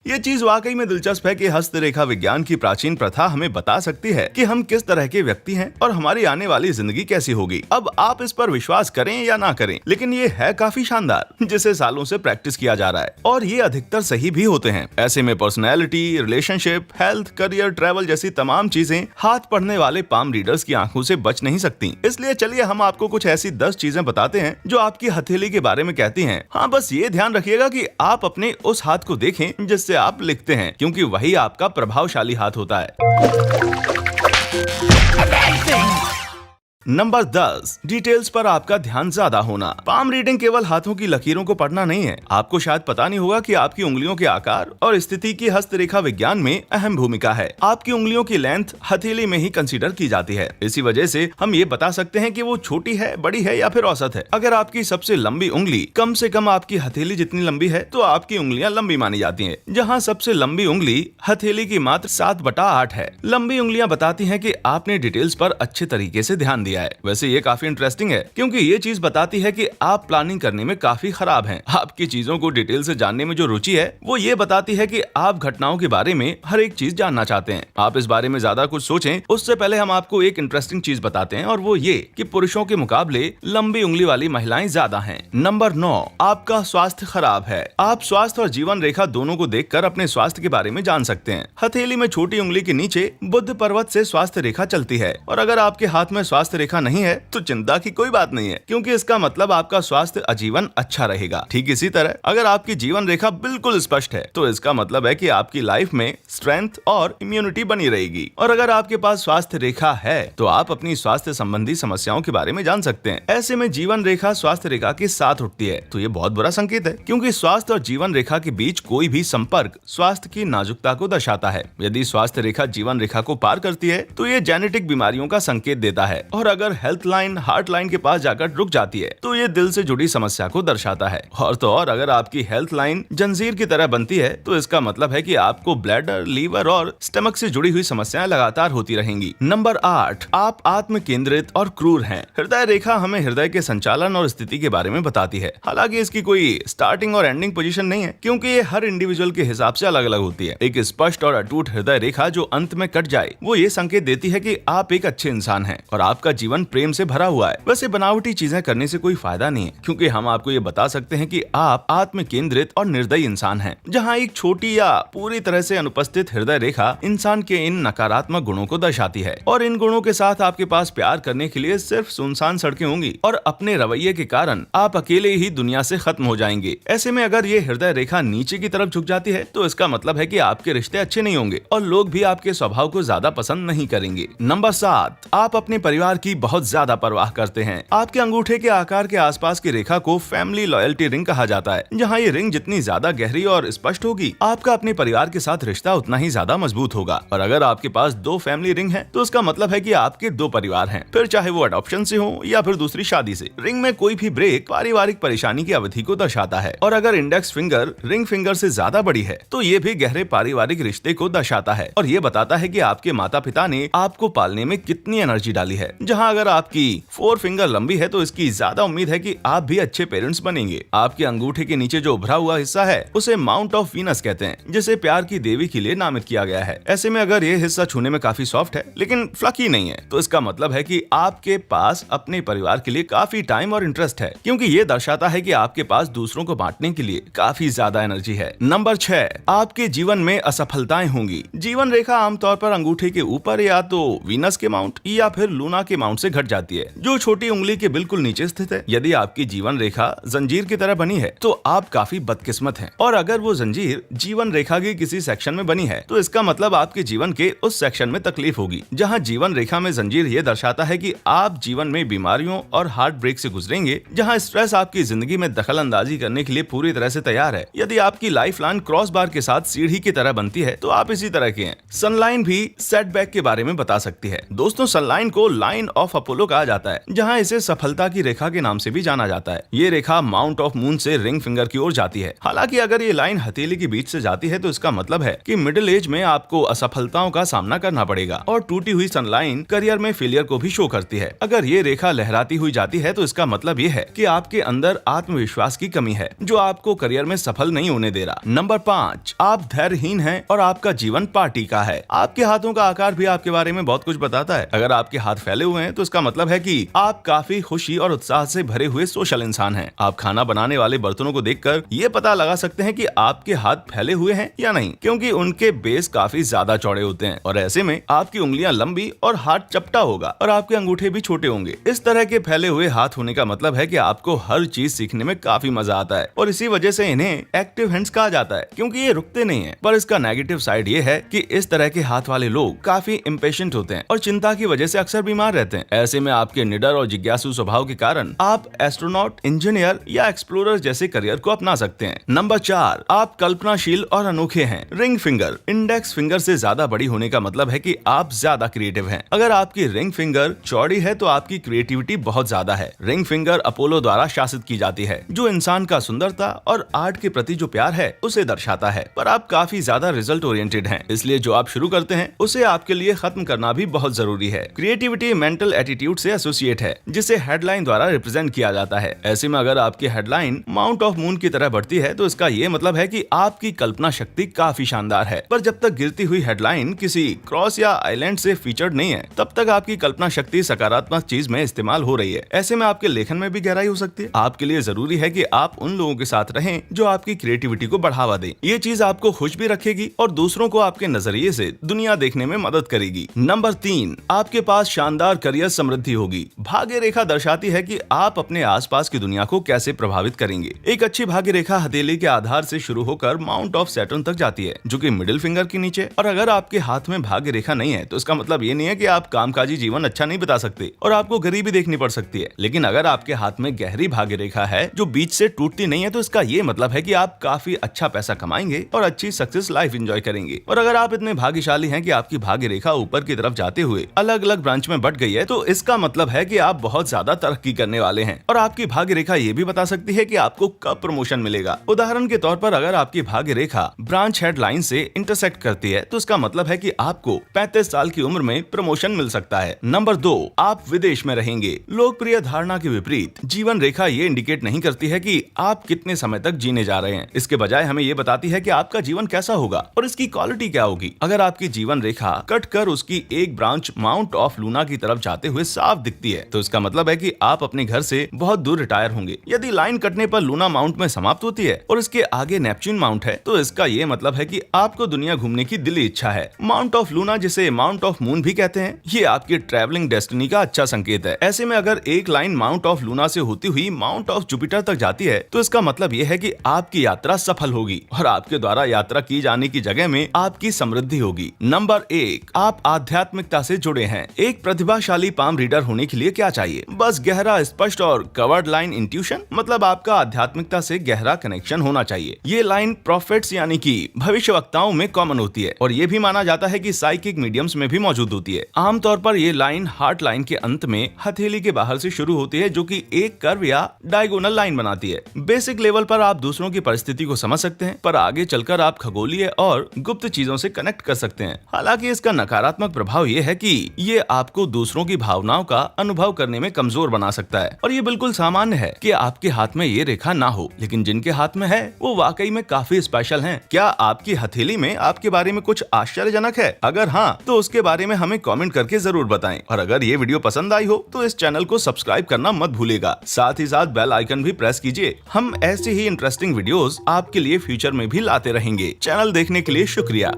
ये चीज वाकई में दिलचस्प है कि हस्तरेखा विज्ञान की प्राचीन प्रथा हमें बता सकती है कि हम किस तरह के व्यक्ति हैं और हमारी आने वाली जिंदगी कैसी होगी। अब आप इस पर विश्वास करें या ना करें, लेकिन ये है काफी शानदार, जिसे सालों से प्रैक्टिस किया जा रहा है और ये अधिकतर सही भी होते हैं। ऐसे में personality, relationship, health, career, travel जैसी तमाम चीजें हाथ पढ़ने वाले पाम रीडर्स की आंखों से बच नहीं सकती। इसलिए चलिए हम आपको कुछ ऐसी 10 चीजें बताते हैं जो आपकी हथेली के बारे में कहती हैं। हाँ, बस ये ध्यान रखिएगा कि आप अपने उस हाथ को देखें जिससे आप लिखते हैं, क्योंकि वही आपका प्रभावशाली हाथ होता है। नंबर 10, डिटेल्स पर आपका ध्यान ज्यादा होना। पाम रीडिंग केवल हाथों की लकीरों को पढ़ना नहीं है। आपको शायद पता नहीं होगा कि आपकी उंगलियों के आकार और स्थिति की हस्तरेखा विज्ञान में अहम भूमिका है। आपकी उंगलियों की लेंथ हथेली में ही कंसीडर की जाती है। इसी वजह से हम ये बता सकते हैं कि वो छोटी है, बड़ी है या फिर औसत है। अगर आपकी सबसे लंबी उंगली कम से कम आपकी हथेली जितनी लंबी है तो आपकी उंगलियां लंबी मानी जाती हैं। जहाँ सबसे लंबी उंगली हथेली की मात्र 7/8 है। लंबी उंगलियां बताती हैं कि आपने डिटेल्स पर अच्छे तरीके से ध्यान दिया है। वैसे ये काफी इंटरेस्टिंग है, क्योंकि ये चीज बताती है कि आप प्लानिंग करने में काफी खराब हैं। आपकी चीजों को डिटेल से जानने में जो रुचि है वो ये बताती है कि आप घटनाओं के बारे में हर एक चीज जानना चाहते हैं। आप इस बारे में ज्यादा कुछ सोचें उससे पहले हम आपको एक इंटरेस्टिंग चीज बताते हैं, और वो ये कि पुरुषों के मुकाबले लंबी उंगली वाली महिलाएं ज्यादा हैं। नंबर 9, आपका स्वास्थ्य खराब है। आप स्वास्थ्य और जीवन रेखा दोनों को देखकर अपने स्वास्थ्य के बारे में जान सकते हैं। हथेली में छोटी उंगली के नीचे बुध पर्वत से स्वास्थ्य रेखा चलती है, और अगर आपके हाथ में स्वास्थ्य रेखा नहीं है तो चिंता की कोई बात नहीं है, क्योंकि इसका मतलब आपका स्वास्थ्य आजीवन अच्छा रहेगा। ठीक इसी तरह अगर आपकी जीवन रेखा बिल्कुल स्पष्ट है तो इसका मतलब है कि आपकी लाइफ में स्ट्रेंथ और इम्यूनिटी बनी रहेगी। और अगर आपके पास स्वास्थ्य रेखा है तो आप अपनी स्वास्थ्य संबंधी समस्याओं के बारे में जान सकते हैं। ऐसे में जीवन रेखा स्वास्थ्य रेखा के साथ उठती है तो ये बहुत बुरा संकेत है, क्योंकि स्वास्थ्य और जीवन रेखा के बीच कोई भी संपर्क स्वास्थ्य की नाजुकता को दर्शाता है। यदि स्वास्थ्य रेखा जीवन रेखा को पार करती है तो ये जेनेटिक बीमारियों का संकेत देता है, और अगर हेल्थ लाइन हार्ट लाइन के पास जाकर रुक जाती है तो ये दिल से जुड़ी समस्या को दर्शाता है। और तो और अगर आपकी हेल्थ लाइन जंजीर की तरह बनती है तो इसका मतलब है कि आपको ब्लैडर, लीवर और स्टमक से जुड़ी हुई समस्याएं लगातार होती रहेंगी। नंबर 8, आप आत्म केंद्रित और क्रूर हैं। हृदय रेखा हमें हृदय के संचालन और स्थिति के बारे में बताती है। हालांकि इसकी कोई स्टार्टिंग और एंडिंग पोजीशन नहीं है, क्योंकि ये हर इंडिविजुअल के हिसाब से अलग अलग होती है। एक स्पष्ट और अटूट हृदय रेखा जो अंत में कट जाए वो ये संकेत देती है कि आप एक अच्छे इंसान हैं और आपका जीवन प्रेम से भरा हुआ है। वैसे बनावटी चीजें करने से कोई फायदा नहीं है, क्योंकि हम आपको ये बता सकते हैं कि आप आत्म केंद्रित और निर्दयी इंसान हैं, जहां एक छोटी या पूरी तरह से अनुपस्थित हृदय रेखा इंसान के इन नकारात्मक गुणों को दर्शाती है। और इन गुणों के साथ आपके पास प्यार करने के लिए सिर्फ सुनसान सड़कें होंगी, और अपने रवैये के कारण आप अकेले ही दुनिया से खत्म हो जाएंगे। ऐसे में अगर ये हृदय रेखा नीचे की तरफ झुक जाती है तो इसका मतलब है कि आपके रिश्ते अच्छे नहीं होंगे और लोग भी आपके स्वभाव को ज्यादा पसंद नहीं करेंगे। नंबर 7, आप अपने परिवार की बहुत ज्यादा परवाह करते हैं। आपके अंगूठे के आकार के आसपास की रेखा को फैमिली लॉयल्टी रिंग कहा जाता है। जहां ये रिंग जितनी ज्यादा गहरी और स्पष्ट होगी, आपका अपने परिवार के साथ रिश्ता उतना ही ज्यादा मजबूत होगा। और अगर आपके पास 2 फैमिली रिंग हैं, तो इसका मतलब है कि आपके 2 परिवार हैं, फिर चाहे वो अडॉप्शन से हो या फिर दूसरी शादी से। रिंग में कोई भी ब्रेक पारिवारिक परेशानी की अवधि को दर्शाता है। और अगर इंडेक्स फिंगर रिंग फिंगर से ज्यादा बड़ी है तो ये भी गहरे पारिवारिक रिश्ते को दर्शाता है, और ये बताता है कि आपके माता पिता ने आपको पालने में कितनी एनर्जी डाली है। जहाँ अगर आपकी 4 फिंगर लंबी है तो इसकी ज्यादा उम्मीद है कि आप भी अच्छे पेरेंट्स बनेंगे। आपके अंगूठे के नीचे जो उभरा हुआ हिस्सा है उसे माउंट ऑफ वीनस कहते हैं, जिसे प्यार की देवी के लिए नामित किया गया है। ऐसे में अगर ये हिस्सा छूने में काफी सॉफ्ट है लेकिन फ्लकी नहीं है तो इसका मतलब है कि आपके पास अपने परिवार के लिए काफी टाइम और इंटरेस्ट है, क्योंकि ये दर्शाता है कि आपके पास दूसरों को बांटने के लिए काफी ज्यादा एनर्जी है। नंबर 6, आपके जीवन में असफलताएं होंगी। जीवन रेखा आमतौर पर अंगूठे के ऊपर या तो वीनस के माउंट या फिर लूना के माउंट से घट जाती है, जो छोटी उंगली के बिल्कुल नीचे स्थित है। यदि आपकी जीवन रेखा जंजीर की तरह बनी है तो आप काफी बदकिस्मत हैं, और अगर वो जंजीर जीवन रेखा के किसी सेक्शन में बनी है तो इसका मतलब आपके जीवन के उस सेक्शन में तकलीफ होगी। जहां जीवन रेखा में जंजीर ये दर्शाता है कि आप जीवन में बीमारियों और हार्ट ब्रेक से गुजरेंगे, जहां स्ट्रेस आपकी जिंदगी में दखल अंदाजी करने के लिए पूरी तरह से तैयार है। यदि आपकी लाइफ लाइन क्रॉस बार के साथ सीढ़ी की तरह बनती है तो आप इसी तरह के हैं। सनलाइन भी सेटबैक के बारे में बता सकती है। दोस्तों, सनलाइन को लाइन ऑफ अपोलो कहा जाता है, जहाँ इसे सफलता की रेखा के नाम से भी जाना जाता है। ये रेखा माउंट ऑफ मून से रिंग फिंगर की ओर जाती है। हालांकि अगर ये लाइन हथेली के बीच से जाती है तो इसका मतलब है कि मिडिल एज में आपको असफलताओं का सामना करना पड़ेगा, और टूटी हुई सनलाइन करियर में फेलियर को भी शो करती है। अगर ये रेखा लहराती हुई जाती है तो इसका मतलब ये है कि आपके अंदर आत्मविश्वास की कमी है, जो आपको करियर में सफल नहीं होने दे रहा। नंबर 5, आप धैर्यहीन हैं और आपका जीवन पार्टी का है। आपके हाथों का आकार भी आपके बारे में बहुत कुछ बताता है। अगर आपके हाथ फैले हुए हैं तो इसका मतलब है कि आप काफी खुशी और उत्साह से भरे हुए सोशल इंसान हैं। आप खाना बनाने वाले बर्तनों को देखकर ये पता लगा सकते हैं कि आपके हाथ फैले हुए हैं या नहीं, क्योंकि उनके बेस काफी ज्यादा चौड़े होते हैं, और ऐसे में आपकी उंगलियां लंबी और हाथ चपटा होगा और आपके अंगूठे भी छोटे होंगे। इस तरह के फैले हुए हाथ होने का मतलब है कि आपको हर चीज सीखने में काफी मजा आता है, और इसी वजह से इन्हें एक्टिव हैंड्स कहा जाता है, क्योंकि ये रुकते नहीं हैं। पर इसका नेगेटिव साइड ये है कि इस तरह के हाथ वाले लोग काफी इम्पेशेंट होते हैं और चिंता की वजह से अक्सर बीमार रहते हैं। ऐसे में आपके निडर और जिज्ञासु स्वभाव के कारण आप एस्ट्रोनॉट, इंजीनियर या एक्सप्लोरर जैसे करियर को अपना सकते हैं। नंबर 4, आप कल्पनाशील और अनोखे हैं। रिंग फिंगर इंडेक्स फिंगर से ज्यादा बड़ी होने का मतलब है कि आप ज्यादा क्रिएटिव हैं। अगर आपकी रिंग फिंगर चौड़ी है तो आपकी क्रिएटिविटी बहुत ज्यादा है। रिंग फिंगर अपोलो द्वारा शासित की जाती है, जो इंसान का सुंदरता और आर्ट के प्रति जो प्यार है उसे दर्शाता है। पर आप काफी ज्यादा रिजल्ट ओरिएंटेड हैं, इसलिए जो आप शुरू करते हैं उसे आपके लिए खत्म करना भी बहुत जरूरी है। क्रिएटिविटी मेंटल एटीट्यूड से एसोसिएट है, जिसे हेडलाइन द्वारा रिप्रेजेंट किया जाता है। ऐसे में अगर आपकी हेडलाइन माउंट ऑफ मून की तरह बढ़ती है तो इसका ये मतलब है कि आपकी कल्पना शक्ति काफी शानदार है। पर जब तक गिरती हुई हेडलाइन किसी क्रॉस या आइलैंड से फीचर्ड नहीं है, तब तक आपकी कल्पना शक्ति सकारात्मक चीज में इस्तेमाल हो रही है। ऐसे में आपके लेखन में भी गहराई हो सकती है। आपके लिए जरूरी है कि आप उन लोगों के साथ रहें जो आपकी क्रिएटिविटी को बढ़ावा दें। ये चीज आपको खुश भी रखेगी और दूसरों को आपके नजरिए से दुनिया देखने में मदद करेगी। नंबर 3, आपके पास शानदार करियर समृद्धि होगी। भाग्य रेखा दर्शाती है कि आप अपने आसपास की दुनिया को कैसे प्रभावित करेंगे। एक अच्छी भाग्य रेखा हथेली के आधार से शुरू होकर माउंट ऑफ सैटर्न तक जाती है, जो कि मिडिल फिंगर के नीचे। और अगर आपके हाथ में भाग्य रेखा नहीं है तो इसका मतलब ये नहीं है कि आप कामकाजी जीवन अच्छा नहीं बिता सकते और आपको गरीबी देखनी पड़ सकती है। लेकिन अगर आपके हाथ में गहरी भाग्य रेखा है जो बीच से टूटती नहीं है, तो इसका ये मतलब है कि आप काफी अच्छा पैसा कमाएंगे और अच्छी सक्सेस लाइफ एंजॉय करेंगे। और अगर आप इतने भाग्यशाली हैं कि आपकी भाग्य रेखा ऊपर की तरफ जाते हुए अलग अलग ब्रांच में बट गई है, तो इसका मतलब है कि आप बहुत ज्यादा तरक्की करने वाले हैं। और आपकी भाग्य रेखा ये भी बता सकती है कि आपको कब प्रमोशन मिलेगा। उदाहरण के तौर पर अगर आपकी भाग्य रेखा ब्रांच हेड लाइन से इंटरसेक्ट करती है तो इसका मतलब है कि आपको 35 साल की उम्र में प्रमोशन मिल सकता है। नंबर 2, आप विदेश में रहेंगे। लोकप्रिय धारणा के विपरीत जीवन रेखा ये इंडिकेट नहीं करती है कि आप कितने समय तक जीने जा रहे हैं। इसके बजाय हमें ये बताती है कि आपका जीवन कैसा होगा और इसकी क्वालिटी क्या होगी। अगर आपकी जीवन रेखा कट कर उसकी एक ब्रांच माउंट ऑफ लूना की तरफ जाते हुए साफ दिखती है, तो इसका मतलब है कि आप अपने घर से बहुत दूर रिटायर होंगे। यदि लाइन कटने पर लूना माउंट में समाप्त होती है और इसके आगे नेपच्यून माउंट है, तो इसका ये मतलब है कि आपको दुनिया घूमने की दिली इच्छा है। माउंट ऑफ लूना, जिसे माउंट ऑफ मून भी कहते हैं, ये आपकी ट्रैवलिंग डेस्टिनी का अच्छा संकेत है। ऐसे में अगर एक लाइन माउंट ऑफ लूना से होती हुई माउंट ऑफ जुपिटर तक जाती है, तो इसका मतलब ये है कि आपकी यात्रा सफल होगी और आपके द्वारा यात्रा की जाने की जगह में आपकी समृद्धि होगी। नंबर 1, आप आध्यात्मिकता से जुड़े हैं। एक प्रतिभाशाली पाम रीडर होने के लिए क्या चाहिए? बस गहरा, स्पष्ट और कवर्ड लाइन इंट्यूशन, मतलब आपका आध्यात्मिकता से गहरा कनेक्शन होना चाहिए। ये लाइन प्रॉफिट्स यानी कि भविष्यवक्ताओं में कॉमन होती है और ये भी माना जाता है कि साइकिक मीडियम्स में भी मौजूद होती है। आमतौर पर ये लाइन हार्ट लाइन के अंत में हथेली के बाहर से शुरू होती है, जो कि एक कर्व या डायगोनल लाइन बनाती है। बेसिक लेवल पर आप दूसरों की परिस्थिति को समझ सकते हैं, पर आगे चलकर आप खगोलीय और गुप्त चीजों से कनेक्ट कर सकते हैं। हालांकि इसका नकारात्मक प्रभाव ये है कि ये आपको दूसरों की भावनाओं का अनुभव करने में कमजोर बना सकता है। और ये बिल्कुल सामान्य है कि आपके हाथ में ये रेखा ना हो, लेकिन जिनके हाथ में है वो वाकई में काफी स्पेशल हैं। क्या आपकी हथेली में आपके बारे में कुछ आश्चर्यजनक है? अगर हाँ, तो उसके बारे में हमें कमेंट करके जरूर बताएं। और अगर ये वीडियो पसंद आई हो तो इस चैनल को सब्सक्राइब करना मत भूलिएगा। साथ ही साथ बेल आइकन भी प्रेस कीजिए। हम ऐसे ही इंटरेस्टिंग वीडियोस आपके लिए फ्यूचर में भी लाते रहेंगे। चैनल देखने के लिए शुक्रिया।